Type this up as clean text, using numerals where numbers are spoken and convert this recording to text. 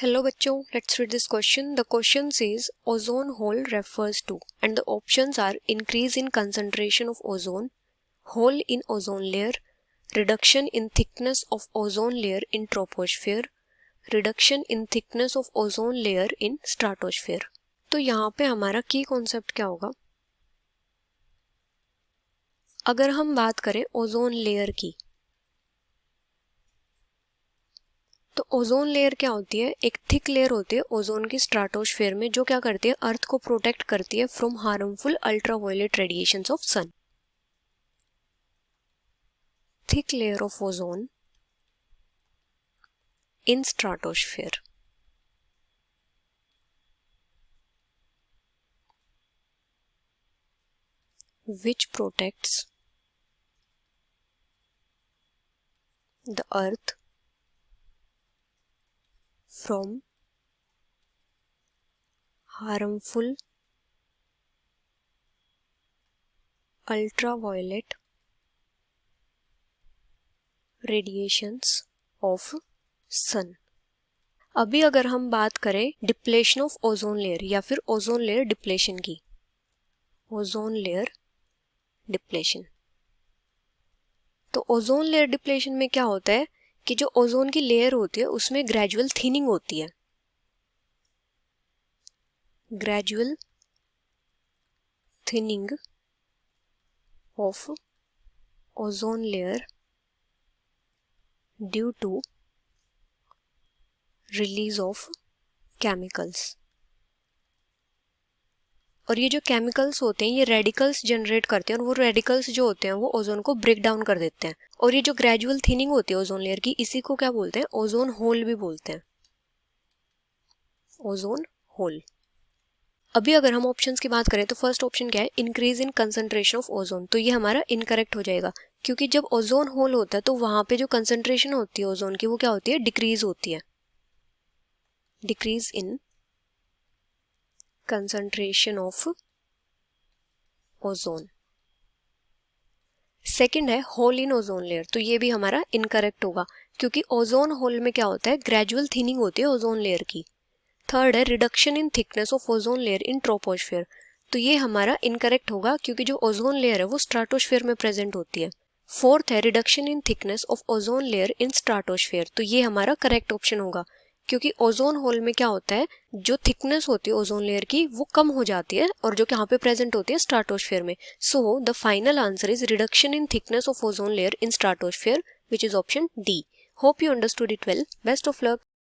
Hello बच्चों, let's read this question. The question says ozone hole refers to, and the options are increase in concentration of ozone, hole in ozone layer, reduction in thickness of ozone layer in troposphere, reduction in thickness of ozone layer in stratosphere. तो यहाँ पे हमारा की concept क्या होगा? अगर हम बात करें ओजोन लेयर की, तो ओजोन लेयर क्या होती है? एक थिक लेयर होती है ओजोन की स्ट्राटोस्फेयर में, जो क्या करती है? अर्थ को प्रोटेक्ट करती है from harmful ultraviolet radiations of sun. Thick layer of ozone in stratosphere which protects the earth from harmful ultraviolet radiations of sun. अभी अगर हम बात करें डिप्लेशन ऑफ ओजोन लेयर या फिर ओजोन लेयर डिप्लेशन की, ओजोन लेयर डिप्लेशन, तो ozone layer depletion में क्या होता है कि जो ओजोन की लेयर होती है उसमें ग्रेजुअल थिनिंग होती है. Gradual thinning of ozone layer due to release of chemicals. और ये जो केमिकल्स होते हैं ये रेडिकल्स जनरेट करते हैं, और वो रेडिकल्स जो होते हैं वो ओजोन को ब्रेक डाउन कर देते हैं. और ये जो ग्रेजुअल थिनिंग होती है ओजोन लेयर की, इसी को क्या बोलते हैं? ओजोन होल भी बोलते हैं. Ozone hole. अभी अगर हम ऑप्शंस की बात करें तो फर्स्ट ऑप्शन क्या है? Increase in concentration of ozone. तो ये हमारा इनकरेक्ट हो जाएगा, क्योंकि जब ओजोन होल होता है तो वहां पे जो कंसंट्रेशन होती है ओजोन की वो क्या होती है? डिक्रीज होती है. Decrease in concentration of ozone. Second है होल इन ओजोन लेयर. तो ये भी हमारा इनकरेक्ट होगा, क्योंकि ओजोन होल में क्या होता है? ग्रेजुअल थिनिंग होती है ओजोन लेयर की. थर्ड है reduction in thickness of ozone layer in troposphere. तो ये हमारा इनकरेक्ट होगा, क्योंकि जो ओजोन लेयर है वो स्ट्राटोस्फेयर में प्रेजेंट होती है. फोर्थ है reduction in thickness of ozone layer in stratosphere. तो ये हमारा करेक्ट ऑप्शन होगा, क्योंकि ओजोन होल में क्या होता है? जो थिकनेस होती है ओजोन लेयर की वो कम हो जाती है, और जो यहाँ पे प्रेजेंट होती है स्ट्राटोस्फेयर में. So the final answer is reduction in thickness of ozone layer in stratosphere, which is option D. Hope you understood it well. Best of luck.